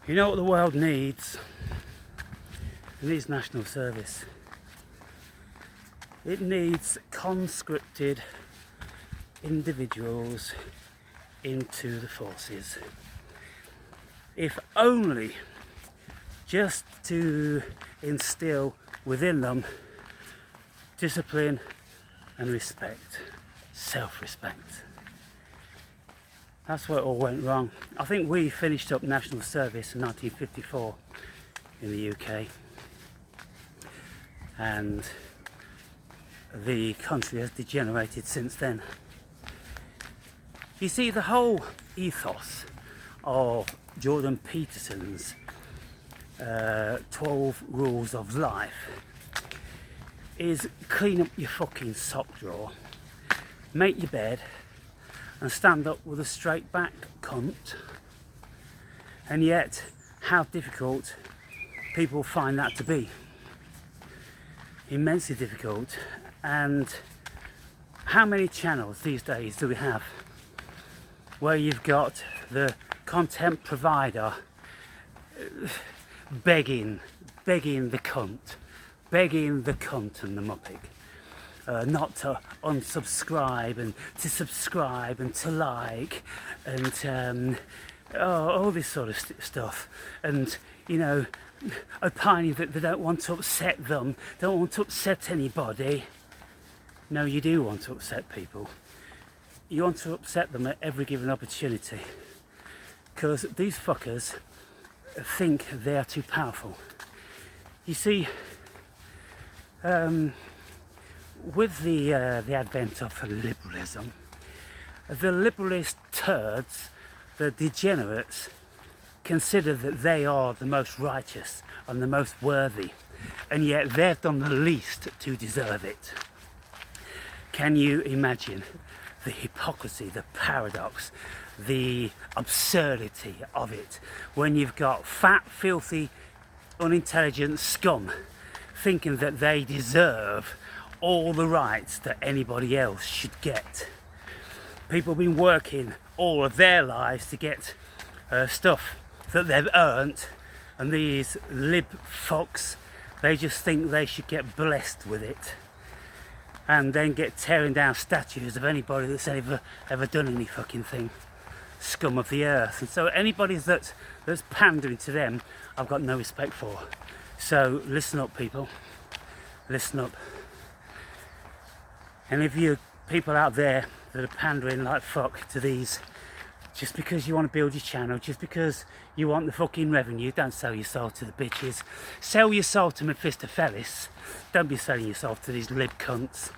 You know what the world needs? It needs national service. It needs conscripted individuals into the forces. If only just to instill within them discipline and respect, self-respect. That's where it all went wrong. I think we finished up national service in 1954 in the UK, and the country has degenerated since then. You see, the whole ethos of Jordan Peterson's 12 rules of life is clean up your fucking sock drawer, make your bed, and stand up with a straight back, cunt. And yet, how difficult people find that to be. Immensely difficult. And how many channels these days do we have where you've got the content provider begging the cunt and the muppet not to unsubscribe and to subscribe and to like and all this sort of stuff, and you know, opining that they don't want to upset them, don't want to upset anybody. No, you do want to upset people. You want to upset them at every given opportunity, because these fuckers think they are too powerful. You see, with the advent of liberalism, the liberalist turds, the degenerates, consider that they are the most righteous and the most worthy, and yet they've done the least to deserve it. Can you imagine the hypocrisy, the paradox, the absurdity of it when you've got fat, filthy, unintelligent scum thinking that they deserve all the rights that anybody else should get? People have been working all of their lives to get stuff that they've earned, and these lib fucks, they just think they should get blessed with it and then get tearing down statues of anybody that's ever done any fucking thing. Scum of the earth. And so anybody that's pandering to them, I've got no respect for. So listen up, people, listen up. And if you people out there that are pandering like fuck to these, just because you want to build your channel, just because you want the fucking revenue, don't sell your soul to the bitches. Sell your soul to Mephistopheles. Don't be selling yourself to these lib cunts,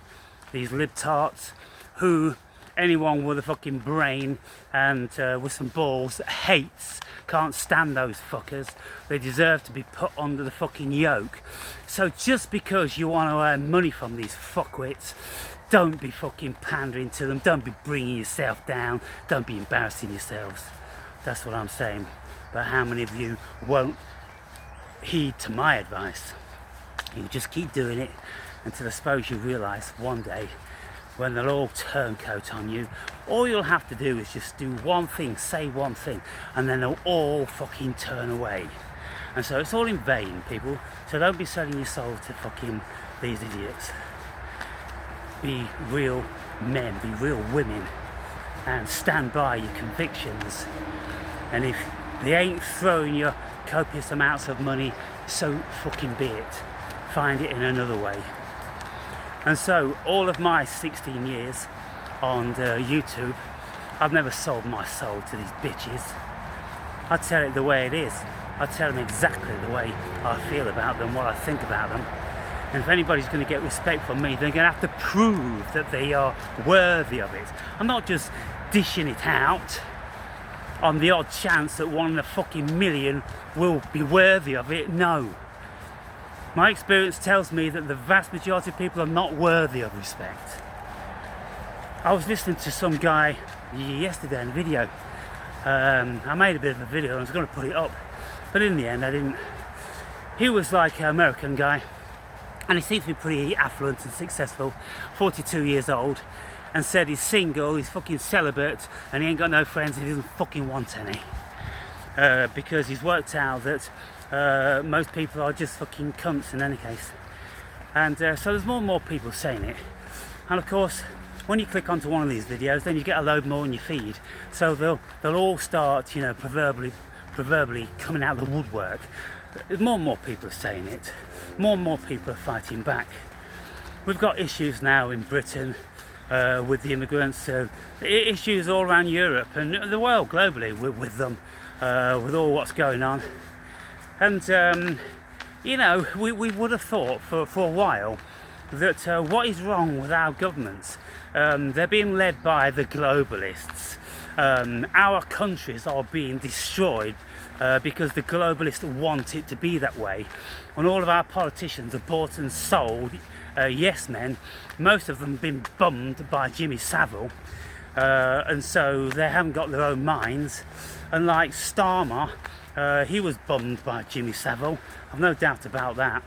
these lib tarts, who anyone with a fucking brain and with some balls hates. Can't stand those fuckers. They deserve to be put under the fucking yoke. So just because you want to earn money from these fuckwits, don't be fucking pandering to them. Don't be bringing yourself down. Don't be embarrassing yourselves. That's what I'm saying. But how many of you won't heed to my advice? You just keep doing it until I suppose you realise one day, when they'll all turncoat on you, all you'll have to do is just do one thing, say one thing, and then they'll all fucking turn away. And so it's all in vain, people. So don't be selling your soul to fucking these idiots. Be real men, be real women, and stand by your convictions. And if they ain't throwing you copious amounts of money, so fucking be it. Find it in another way. And so all of my 16 years on YouTube, I've never sold my soul to these bitches. I tell it the way it is. I tell them exactly the way I feel about them, what I think about them. And if anybody's going to get respect from me, they're going to have to prove that they are worthy of it. I'm not just dishing it out on the odd chance that one in a fucking million will be worthy of it. No. My experience tells me that the vast majority of people are not worthy of respect. I was listening to some guy yesterday in a video. I made a bit of a video and I was going to put it up, but in the end I didn't. He was like an American guy, and he seems to be pretty affluent and successful, 42 years old, and said he's single, he's fucking celibate, and he ain't got no friends, he doesn't fucking want any. because he's worked out that most people are just fucking cunts in any case. And so there's more and more people saying it. And of course, when you click onto one of these videos, then you get a load more in your feed. So they'll all start, you know, proverbially coming out of the woodwork. More and more people are saying it. More and more people are fighting back. We've got issues now in Britain with the immigrants, issues all around Europe and the world globally with them, with all what's going on. And you know, we would have thought for a while that what is wrong with our governments? They're being led by the globalists. Our countries are being destroyed because the globalists want it to be that way. And all of our politicians are bought and sold yes men. Most of them have been bummed by Jimmy Savile, and so they haven't got their own minds. And like Starmer, he was bummed by Jimmy Savile. I've no doubt about that.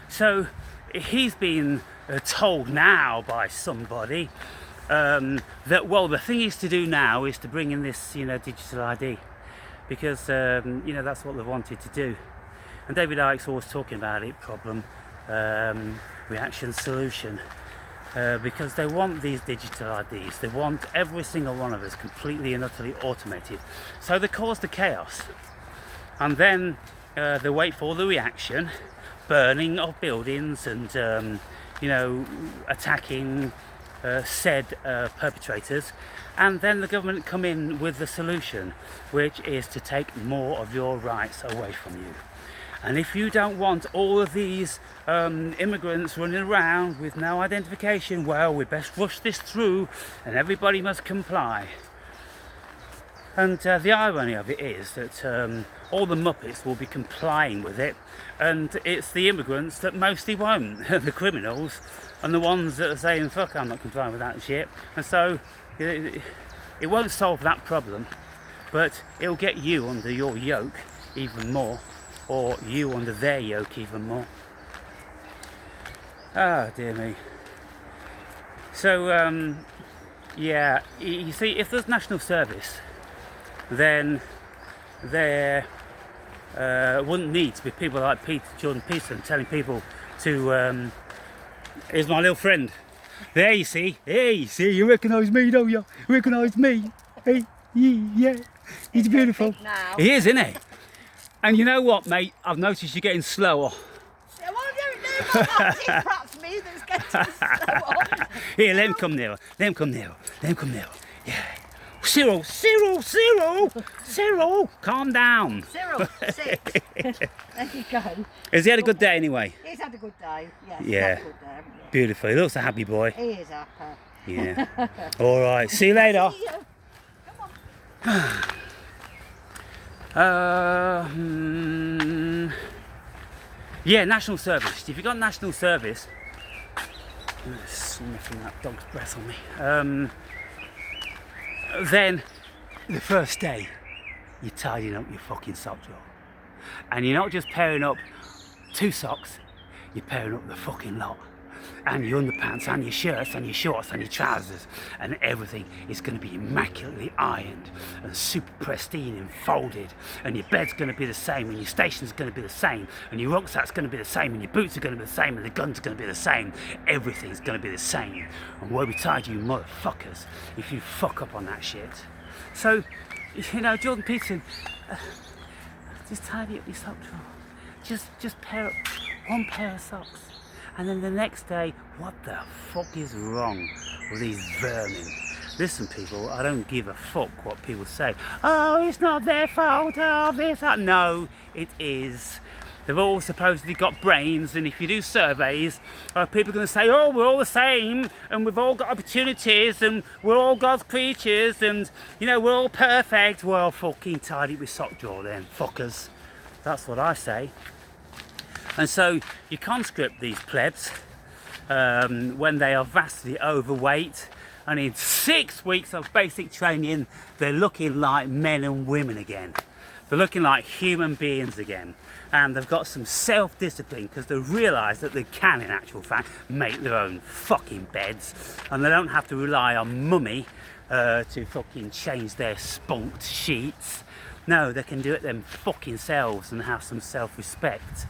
So he's been told now by somebody that, well, the thing is to do now is to bring in this, you know, digital ID, because you know, that's what they wanted to do. And David Icke's always talking about it, problem, reaction, solution, because they want these digital IDs. They want every single one of us completely and utterly automated. So they cause the chaos, and then they wait for the reaction, burning of buildings and you know, attacking said perpetrators, and then the government come in with the solution, which is to take more of your rights away from you. And if you don't want all of these immigrants running around with no identification, well, we best rush this through and everybody must comply. And the irony of it is that all the Muppets will be complying with it, and it's the immigrants that mostly won't, the criminals, and the ones that are saying, fuck, I'm not complying with that shit. And so it won't solve that problem, but it'll get you under your yoke even more, or you under their yoke even more. Ah, dear me. So yeah, you see, if there's national service, then there wouldn't need to be people like Jordan Peterson telling people to here's my little friend. There you see, you recognise me, don't you? Recognise me? Hey, yeah, he's beautiful. He is, isn't he? And you know what, mate? I've noticed you're getting slower. Well, perhaps me that's getting slower. Here, let him come nearer. Let him come nearer. Yeah. Cyril, calm down. Cyril, sit. There you go. Has he had a good day anyway? He's had a good day. Yes, Yeah. had a good day, haven't you? Beautiful. He looks a happy boy. He is happy. Yeah. All right. See you later. See you. Come on. Yeah, national service. If you've got national service, sniffing that dog's breath on me. Then the first day you're tidying up your fucking sock drawer, and you're not just pairing up 2 socks, you're pairing up the fucking lot, and your underpants and your shirts and your shorts and your trousers, and everything is going to be immaculately ironed and super pristine and folded, and your bed's going to be the same, and your station's going to be the same, and your rucksack's going to be the same, and your boots are going to be the same, and the guns are going to be the same. Everything's going to be the same. And woe betide you motherfuckers if you fuck up on that shit. So, you know, Jordan Peterson, just tidy up your sock drawer. Just pair up 1 pair of socks. And then the next day, what the fuck is wrong with these vermin? Listen, people, I don't give a fuck what people say. Oh, it's not their fault, oh, this, that. No, it is. They've all supposedly got brains, and if you do surveys, people are going to say, oh, we're all the same, and we've all got opportunities, and we're all God's creatures, and, you know, we're all perfect. Well, fucking tidy with sock drawer then, fuckers. That's what I say. And so you conscript these plebs when they are vastly overweight, and in 6 weeks of basic training they're looking like men and women again. They're looking like human beings again, and they've got some self-discipline because they realise that they can, in actual fact, make their own fucking beds, and they don't have to rely on mummy to fucking change their spunked sheets. No, they can do it them fucking selves and have some self-respect.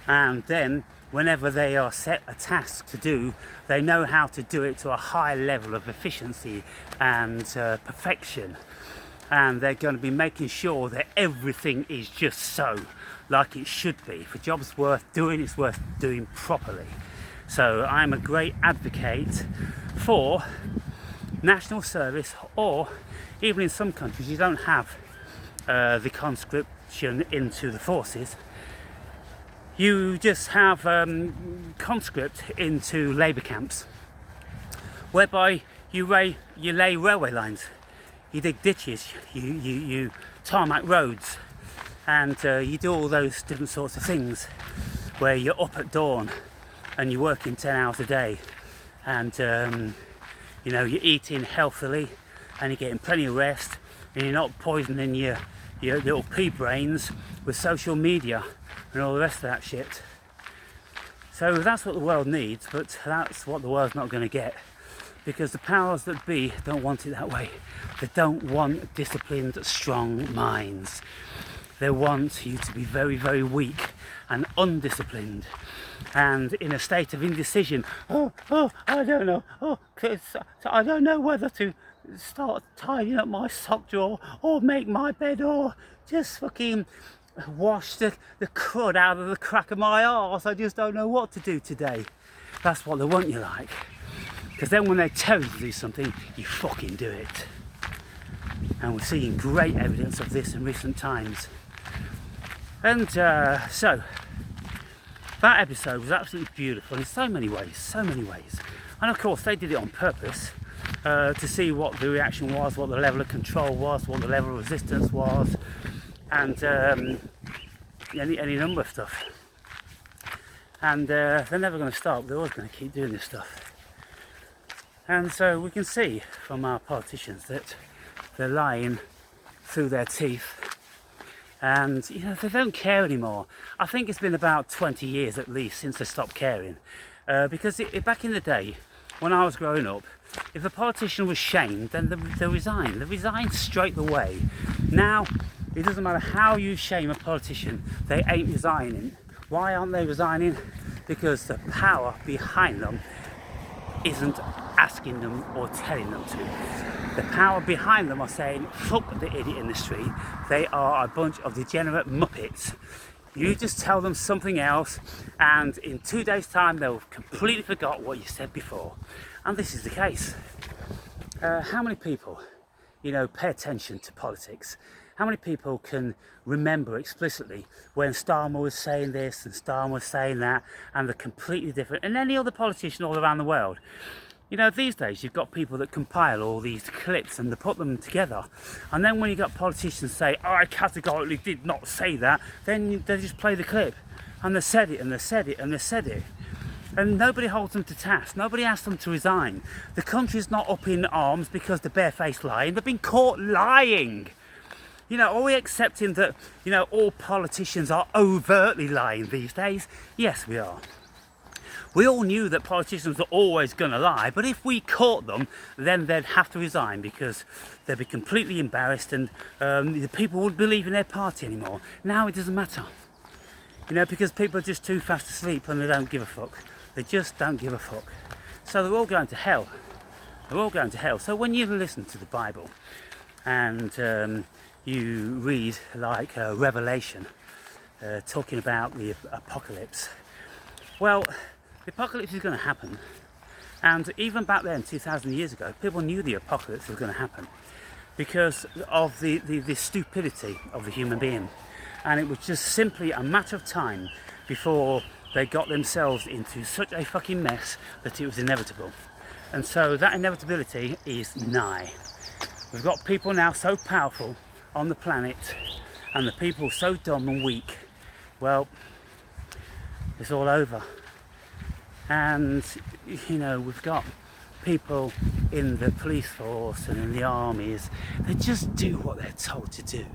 And then, whenever they are set a task to do, they know how to do it to a high level of efficiency and perfection. And they're going to be making sure that everything is just so, like it should be. If a job's worth doing, it's worth doing properly. So I'm a great advocate for national service, or even in some countries you don't have the conscription into the forces. You just have conscript into labour camps, whereby you lay railway lines, you dig ditches, you tarmac roads, and you do all those different sorts of things, where you're up at dawn and you're working 10 hours a day, and you know, you're eating healthily and you're getting plenty of rest, and you're not poisoning your little pea brains with social media and all the rest of that shit. So that's what the world needs, but that's what the world's not going to get, because the powers that be don't want it that way. They don't want disciplined, strong minds. They want you to be very, very weak and undisciplined and in a state of indecision. I don't know. I don't know whether to start tidying up my sock drawer or make my bed or just fucking wash the crud out of the crack of my arse. I just don't know what to do today. That's what they want you like. Because then when they tell you to do something, you fucking do it. And we're seeing great evidence of this in recent times. And so, that episode was absolutely beautiful in so many ways. And of course, they did it on purpose to see what the reaction was, what the level of control was, what the level of resistance was, and any number of stuff. And they're never going to stop. They're always going to keep doing this stuff. And so we can see from our politicians that they're lying through their teeth, and you know, they don't care anymore. I think it's been about 20 years at least since they stopped caring, because back in the day when I was growing up, if a politician was shamed, then they resigned straight away. Now it doesn't matter how you shame a politician, they ain't resigning. Why aren't they resigning? Because the power behind them isn't asking them or telling them to. The power behind them are saying, fuck the idiot in the street, they are a bunch of degenerate muppets. You just tell them something else, and in 2 days' time they'll completely forgot what you said before. And this is the case. How many people, you know, pay attention to politics? How many people can remember explicitly when Starmer was saying this and Starmer was saying that, and they're completely different, and any other politician all around the world? You know, these days you've got people that compile all these clips and they put them together, and then when you got politicians say, oh, I categorically did not say that, then they just play the clip, and they said it, and they said it, and they said it. And nobody holds them to task. Nobody asks them to resign. The country's not up in arms because they're barefaced lying. They've been caught lying. You know, are we accepting that, you know, all politicians are overtly lying these days? Yes, we are. We all knew that politicians were always going to lie, but if we caught them, then they'd have to resign because they'd be completely embarrassed, and the people wouldn't believe in their party anymore. Now it doesn't matter. You know, because people are just too fast asleep and they don't give a fuck. They just don't give a fuck. So they're all going to hell. They're all going to hell. So when you listen to the Bible and you read like Revelation, talking about the apocalypse, well, the apocalypse is going to happen. And even back then, 2,000 years ago, people knew the apocalypse was going to happen because of the stupidity of the human being. And it was just simply a matter of time before they got themselves into such a fucking mess that it was inevitable. And so that inevitability is nigh. We've got people now so powerful on the planet, and the people so dumb and weak. Well, it's all over. And you know, we've got people in the police force and in the armies, they just do what they're told to do.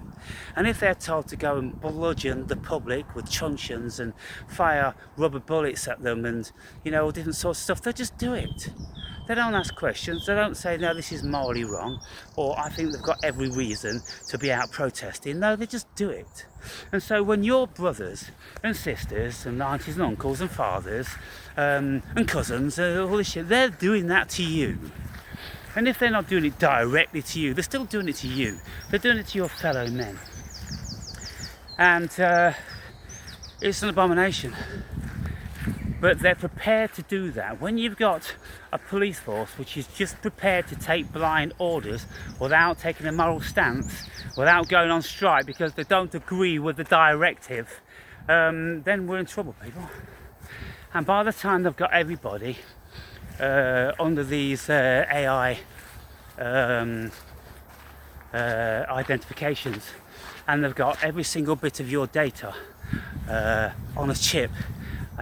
And if they're told to go and bludgeon the public with truncheons and fire rubber bullets at them and, you know, all different sorts of stuff, they just do it. They don't ask questions. They don't say, no, this is morally wrong, or I think they've got every reason to be out protesting. No, they just do it. And so when your brothers and sisters and aunties and uncles and fathers and cousins and all this shit, they're doing that to you. And if they're not doing it directly to you, they're still doing it to you. They're doing it to your fellow men. And it's an abomination. But they're prepared to do that. When you've got a police force which is just prepared to take blind orders without taking a moral stance, without going on strike because they don't agree with the directive, then we're in trouble, people. And by the time they've got everybody under these AI identifications, and they've got every single bit of your data on a chip,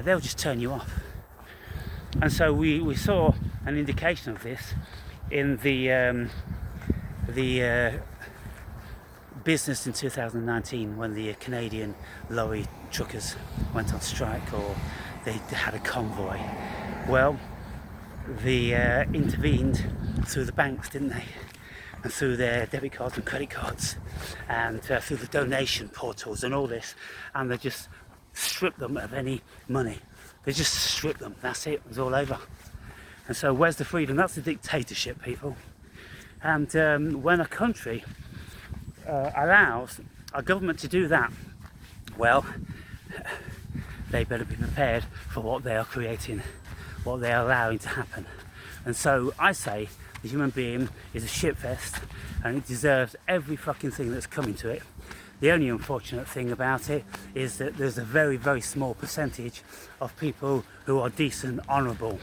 they'll just turn you off. And so we saw an indication of this in the business in 2019 when the Canadian lorry truckers went on strike, or they had a convoy. Well, they intervened through the banks, didn't they? And through their debit cards and credit cards, and through the donation portals and all this, and they just stripped them of any money. They just stripped them. That's it. It's all over. And so where's the freedom? That's the dictatorship, people. And when a country allows a government to do that, well, they better be prepared for what they are creating, what they are allowing to happen. And so I say the human being is a shitfest, and it deserves every fucking thing that's coming to it. The only unfortunate thing about it is that there's a very, very small percentage of people who are decent, honourable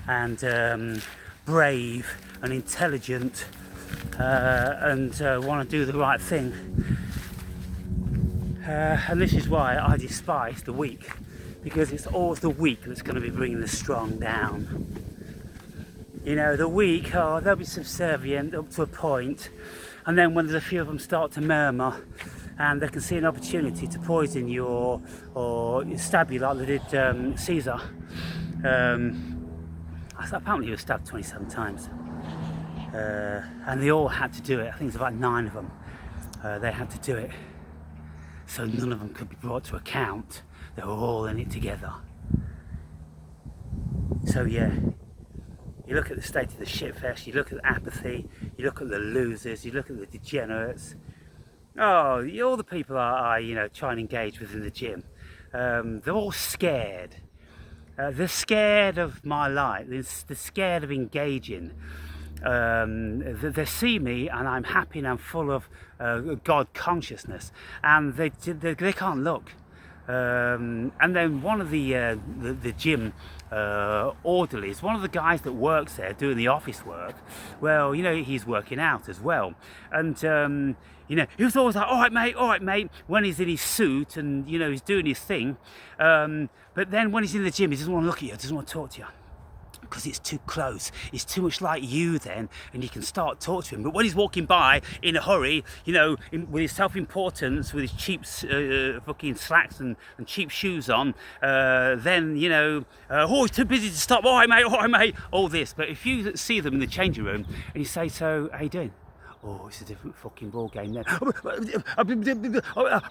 and brave and intelligent and want to do the right thing. And this is why I despise the weak, because it's always the weak that's going to be bringing the strong down. You know, the weak, they'll be subservient up to a point, and then when there's a few of them start to murmur and they can see an opportunity to poison you or stab you like they did Caesar. Apparently he was stabbed 27 times. And they all had to do it. I think it's about 9 of them. They had to do it. So none of them could be brought to account. They were all in it together. So yeah, you look at the state of the shitfest, you look at the apathy, you look at the losers, you look at the degenerates. Oh, all the people I try and engage with in the gym, they're all scared. They're scared of my life. They're scared of engaging. They see me and I'm happy and I'm full of God consciousness, and they can't look. And then one of the gym orderlies, one of the guys that works there doing the office work, well, he's working out as well, and he was always like, all right mate, when he's in his suit and he's doing his thing, but then when he's in the gym he doesn't want to look at you, doesn't want to talk to you, because it's too close, it's too much like you then, and you can start talking to him. But when he's walking by in a hurry, with his self-importance, with his cheap fucking slacks and cheap shoes on, then, he's too busy to stop, all right mate, all this. But if you see them in the changing room and you say, so, how you doing? Oh, it's a different fucking ball game then.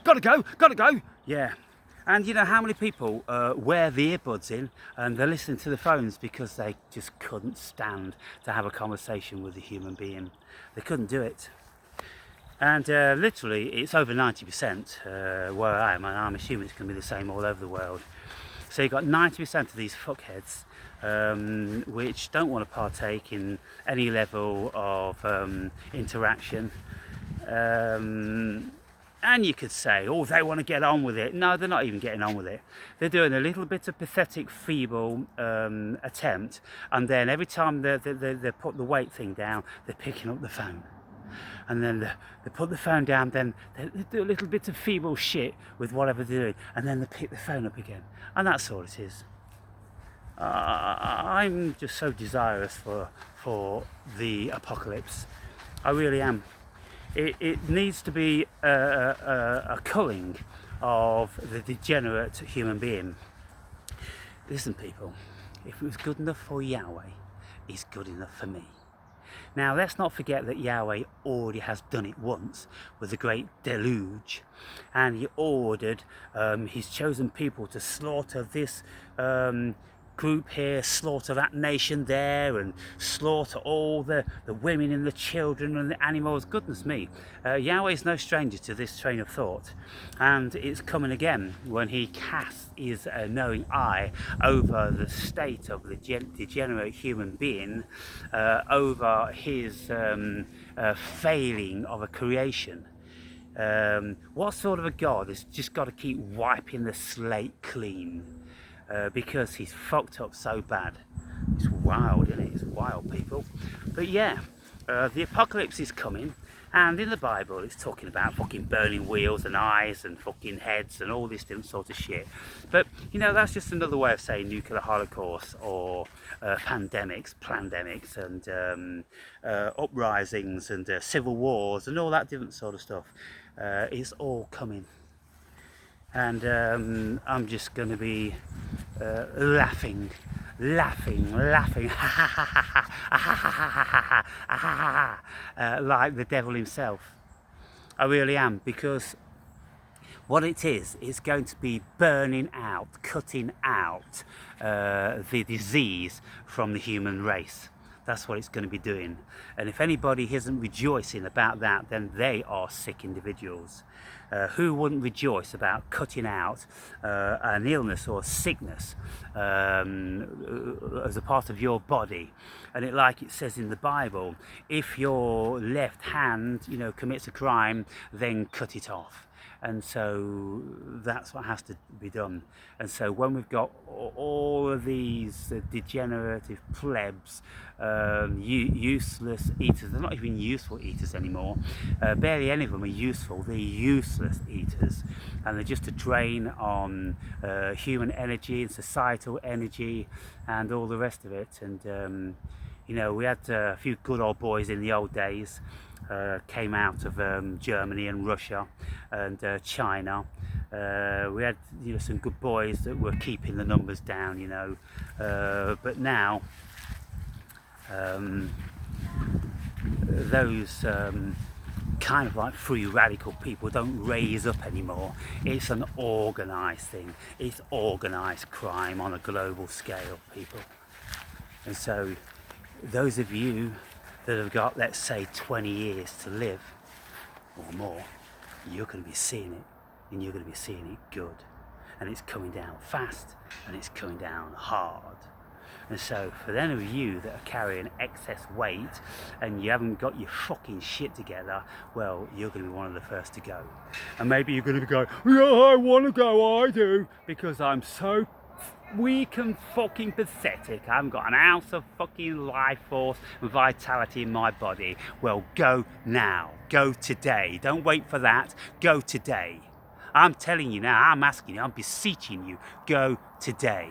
Gotta go. Yeah. And how many people wear the earbuds in and they're listening to the phones because they just couldn't stand to have a conversation with a human being. They couldn't do it. And literally, it's over 90% where I am, and I'm assuming it's going to be the same all over the world. So you've got 90% of these fuckheads which don't want to partake in any level of interaction. And you could say, oh, they want to get on with it. No, they're not even getting on with it. They're doing a little bit of pathetic, feeble attempt, and then every time they put the weight thing down, they're picking up the phone. And then they put the phone down, then they do a little bit of feeble shit with whatever they're doing, and then they pick the phone up again. And that's all it is. I'm just so desirous for the apocalypse. I really am. It needs to be a culling of the degenerate human being. Listen, people, if it was good enough for Yahweh, it's good enough for me. Now, let's not forget that Yahweh already has done it once with the great deluge, and he ordered his chosen people to slaughter this group here, slaughter that nation there, and slaughter all the women and the children and the animals. Goodness me, Yahweh is no stranger to this train of thought, and it's coming again when he casts his knowing eye over the state of the degenerate human being, over his failing of a creation. What sort of a God has just got to keep wiping the slate clean because he's fucked up so bad? It's wild, isn't it? It's wild, people. But yeah, the apocalypse is coming, and in the Bible it's talking about fucking burning wheels and eyes and fucking heads and all this different sort of shit. But you know, that's just another way of saying nuclear holocaust or pandemics, and uprisings and civil wars and all that different sort of stuff. It's all coming, and I'm just going to be laughing like the devil himself. I really am, because what it is, it's going to be burning out, cutting out the disease from the human race. That's what it's going to be doing. And if anybody isn't rejoicing about that, then they are sick individuals. Who wouldn't rejoice about cutting out an illness or sickness as a part of your body? And like it says in the Bible, if your left hand, commits a crime, then cut it off. And so that's what has to be done. And so when we've got all of these degenerative plebs, useless eaters, they're not even useful eaters anymore, barely any of them are useful, they're useless eaters, and they're just a drain on human energy and societal energy and all the rest of it. And we had a few good old boys in the old days, came out of Germany and Russia and China. We had some good boys that were keeping the numbers down, but now those kind of like free radical people don't raise up anymore. It's an organised thing. It's organised crime on a global scale, people. And so those of you that have got, let's say, 20 years to live or more, you're going to be seeing it, and you're going to be seeing it good, and it's coming down fast and it's coming down hard. And so for any of you that are carrying excess weight and you haven't got your fucking shit together, well, you're going to be one of the first to go. And maybe you're going to be going, yeah, I want to go, I do, because I'm so weak and fucking pathetic. I haven't got an ounce of fucking life force and vitality in my body. Well, go now. Go today. Don't wait for that. Go today. I'm telling you now, I'm asking you, I'm beseeching you, go today.